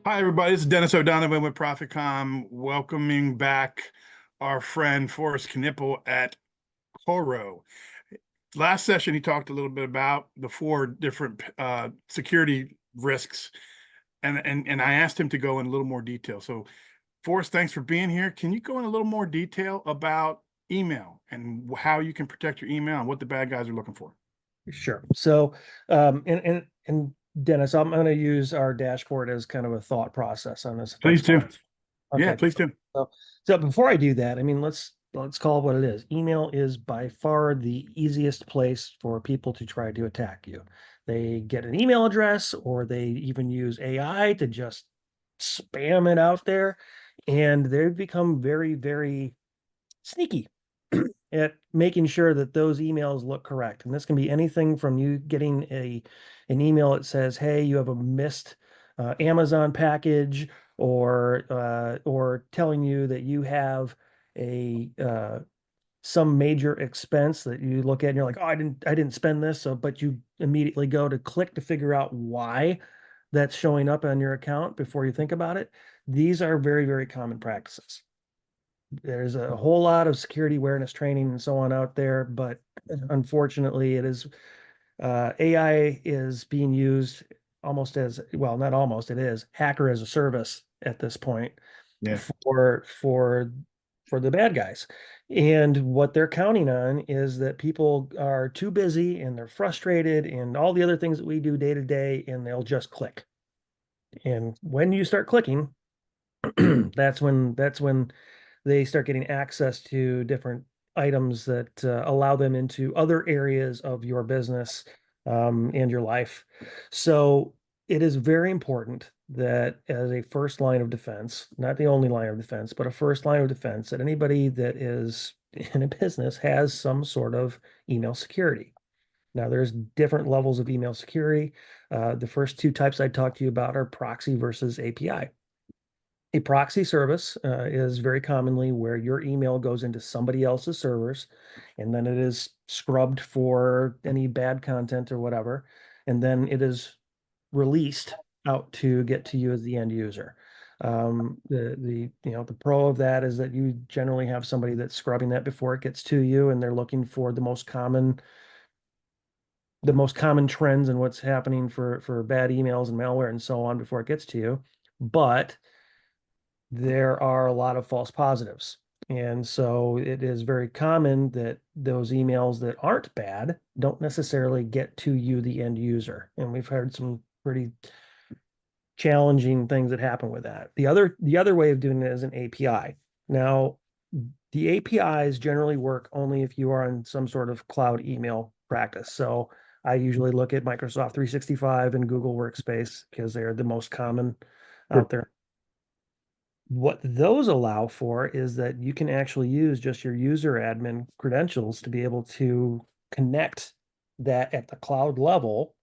Hi, everybody. This is Dennis O'Donovan with ProfitCom, welcoming back our friend Forrest Knipple at Coro. Last session, he talked a little bit about the four different security risks, and I asked him to go in a little more detail. So, Forrest, thanks for being here. Can you go in a little more detail about email and how you can protect your email and what the bad guys are looking for? Sure. So, and Dennis, I'm going to use our dashboard as kind of a thought process on this, if that's Please do. fine. Yeah, Okay. please do. So before I do that, I mean, let's call it what it is. Email is by far the easiest place for people to try to attack you. They get an email address, or they even use AI to just spam it out there, and they've become very, very sneaky at making sure that those emails look correct. And this can be anything from you getting an email that says, "Hey, you have a missed Amazon package," or telling you that you have a some major expense that you look at and you're like, "Oh, I didn't spend this," so but you immediately go to click to figure out why that's showing up on your account before you think about it. These are very, very common practices. There's a whole lot of security awareness training and so on out there, but unfortunately, it is AI is being used almost as well, not almost, it is hacker as a service at this point Yeah. for the bad guys. And what they're counting on is that people are too busy and they're frustrated and all the other things that we do day to day, and they'll just click. And when you start clicking, that's when they start getting access to different items that allow them into other areas of your business and your life. So it is very important that as a first line of defense, not the only line of defense, but a first line of defense, that anybody that is in a business has some sort of email security. Now, there's different levels of email security. The first two types I talked to you about are proxy versus API. A proxy service is very commonly where your email goes into somebody else's servers, and then it is scrubbed for any bad content or whatever, and then it is released out to get to you as the end user. The pro of that is that you generally have somebody that's scrubbing that before it gets to you, and they're looking for the most common trends and what's happening for bad emails and malware and so on before it gets to you. But there are a lot of false positives. And so it is very common that those emails that aren't bad don't necessarily get to you, the end user. And we've heard some pretty challenging things that happen with that. The other way of doing it is an API. Now, the APIs generally work only if you are on some sort of cloud email practice. So I usually look at Microsoft 365 and Google Workspace because they're the most common out there. What those allow for is that you can actually use just your user admin credentials to be able to connect that at the cloud level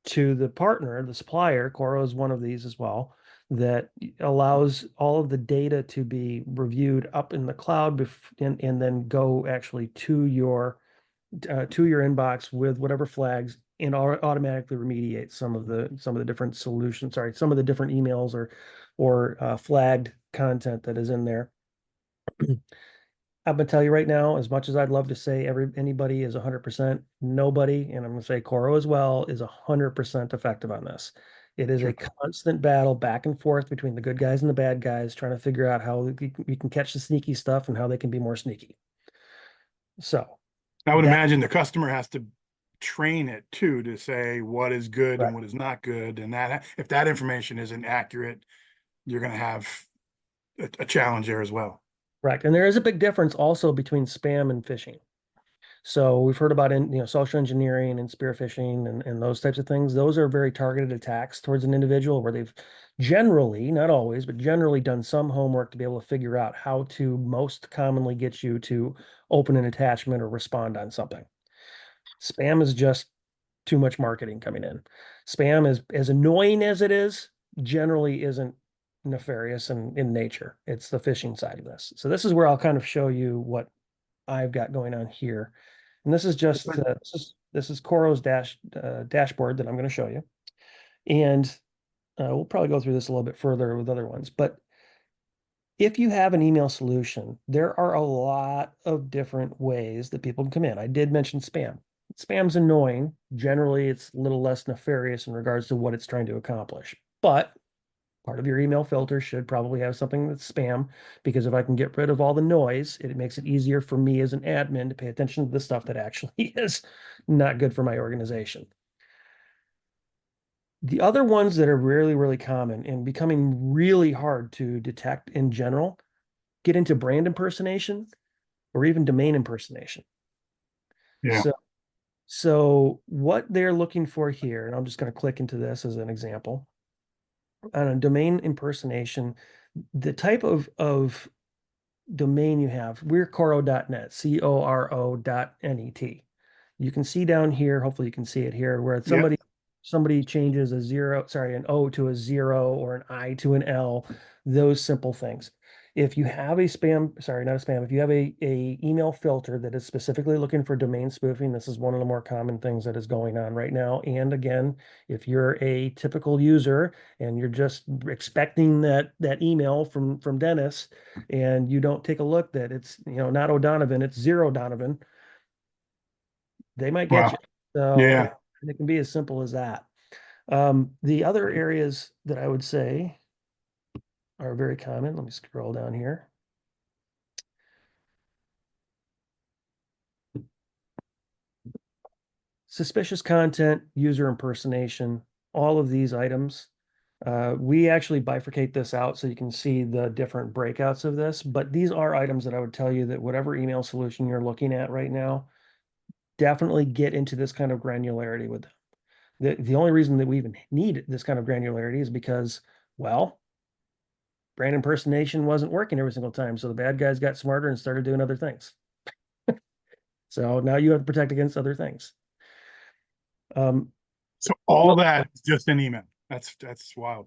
to the partner, the supplier. Coro is one of these as well, that allows all of the data to be reviewed up in the cloud and then go actually to your inbox with whatever flags, and automatically remediate some of the different solutions. Sorry, some of the different emails or flagged content that is in there. I'm gonna tell you right now, as much as I'd love to say anybody is 100%, nobody, and I'm gonna say Coro as well, is 100% effective on this. It is a Sure. constant battle back and forth between the good guys and the bad guys, trying to figure out how you can catch the sneaky stuff and how they can be more sneaky. So I would that imagine the customer has to train it too to say what is good and Correct. what is not good. And that if that information isn't accurate, you're going to have a challenge there as well. Correct. And there is a big difference also between spam and phishing. So we've heard about social engineering and spear phishing and those types of things. Those are very targeted attacks towards an individual where they've generally, not always, but generally done some homework to be able to figure out how to most commonly get you to open an attachment or respond on something. Spam is just too much marketing coming in. Spam is as annoying as it is, generally isn't nefarious in nature. It's the phishing side of this. So this is where I'll kind of show you what I've got going on here. And this is just this is Coro's dashboard that I'm going to show you. And we'll probably go through this a little bit further with other ones, but if you have an email solution, there are a lot of different ways that people can come in. I did mention spam. Spam's annoying. Generally, it's a little less nefarious in regards to what it's trying to accomplish. But part of your email filter should probably have something that's spam, because if I can get rid of all the noise, it makes it easier for me as an admin to pay attention to the stuff that actually is not good for my organization. The other ones that are really, really common and becoming really hard to detect in general get into brand impersonation or even domain impersonation. Yeah. So, so what they're looking for here, and I'm just going to click into this as an example, on a domain impersonation, the type of domain you have, we're coro.net, coro.net. You can see down here, hopefully you can see it here, where Yep. somebody changes a zero, sorry, an O to a zero or an I to an L, those simple things. If you have a spam, sorry, not a spam, if you have a email filter that is specifically looking for domain spoofing, this is one of the more common things that is going on right now. And again, if you're a typical user and you're just expecting that email from Dennis, and you don't take a look that it's, not O'Donovan, it's zero Donovan, they might get Wow. you. So Yeah. it can be as simple as that. The other areas that I would say are very common, let me scroll down here. Suspicious content, user impersonation, all of these items. We actually bifurcate this out so you can see the different breakouts of this, but these are items that I would tell you that whatever email solution you're looking at right now, definitely get into this kind of granularity with them. The only reason that we even need this kind of granularity is because, well, brand impersonation wasn't working every single time. So the bad guys got smarter and started doing other things. So now you have to protect against other things. So all Well, that is just an email. That's wild.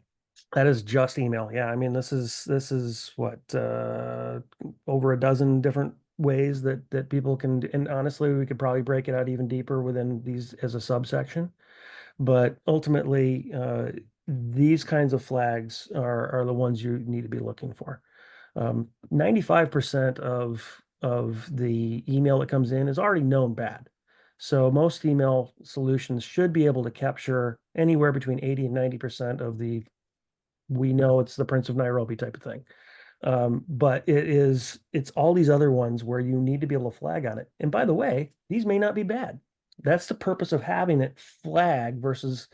that is just email. Yeah, I mean, this is what, over a dozen different ways that people can, and honestly, we could probably break it out even deeper within these as a subsection. But ultimately, these kinds of flags are the ones you need to be looking for. 95% of the email that comes in is already known bad. So most email solutions should be able to capture anywhere between 80 and 90% of the, we know it's the Prince of Nairobi type of thing. But it's all these other ones where you need to be able to flag on it. And by the way, these may not be bad. That's the purpose of having it flag versus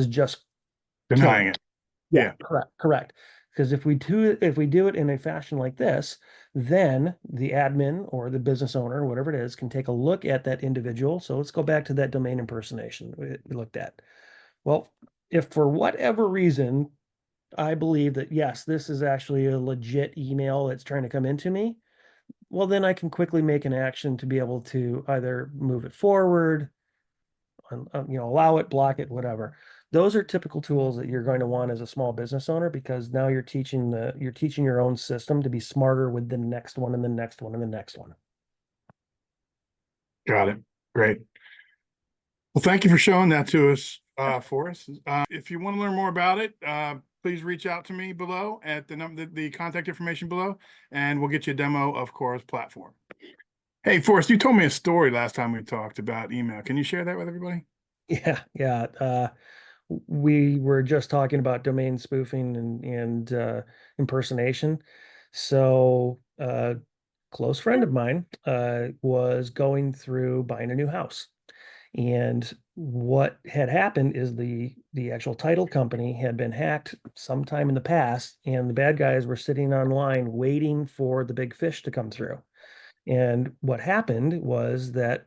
just killing Denying it. it. Yeah, Yeah. correct. Because if we do it in a fashion like this, then the admin or the business owner, whatever it is, can take a look at that individual. So let's go back to that domain impersonation we looked at. Well, if for whatever reason I believe that yes, this is actually a legit email that's trying to come into me, well, then I can quickly make an action to be able to either move it forward, allow it, block it, whatever. Those are typical tools that you're going to want as a small business owner, because now you're teaching your own system to be smarter with the next one and the next one and the next one. Got it. Great. Well, thank you for showing that to us, Forrest. If you want to learn more about it, please reach out to me below at the contact information below, and we'll get you a demo of Cora's platform. Hey, Forrest, you told me a story last time we talked about email. Can you share that with everybody? Yeah. We were just talking about domain spoofing and impersonation. So, close friend of mine was going through buying a new house. And what had happened is the actual title company had been hacked sometime in the past, and the bad guys were sitting online waiting for the big fish to come through. And what happened was that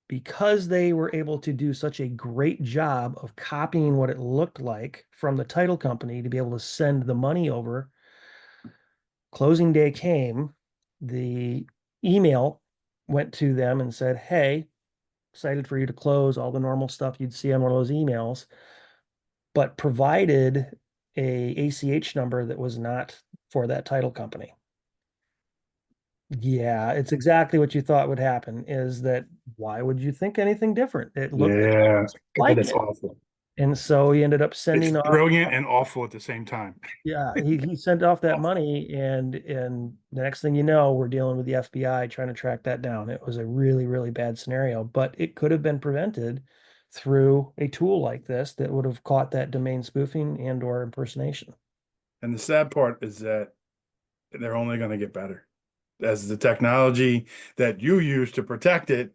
because they were able to do such a great job of copying what it looked like from the title company to be able to send the money over, closing day came, the email went to them and said, "Hey, excited for you to close," all the normal stuff you'd see on one of those emails, but provided a ACH number that was not for that title company. Yeah, it's exactly what you thought would happen, is that why would you think anything different? It looked Yeah, God, like that's it. awful. And so he ended up It's sending off, brilliant and awful at the same time. yeah, he sent off that Awful. money, and the next thing you know, we're dealing with the FBI trying to track that down. It was a really, really bad scenario, but it could have been prevented through a tool like this that would have caught that domain spoofing and or impersonation. And the sad part is that they're only going to get better as the technology that you use to protect it.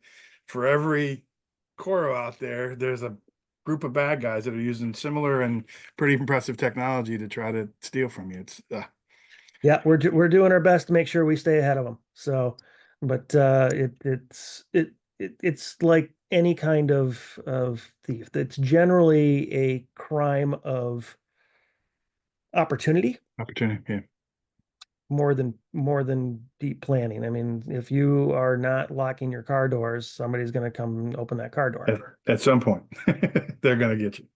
For every Coro out there, there's a group of bad guys that are using similar and pretty impressive technology to try to steal from you. It's Yeah, we're doing our best to make sure we stay ahead of them. So, but it's like any kind of thief. It's generally a crime of opportunity opportunity. Yeah. more than deep planning. I mean, if you are not locking your car doors, somebody's going to come and open that car door. At some point, they're going to get you.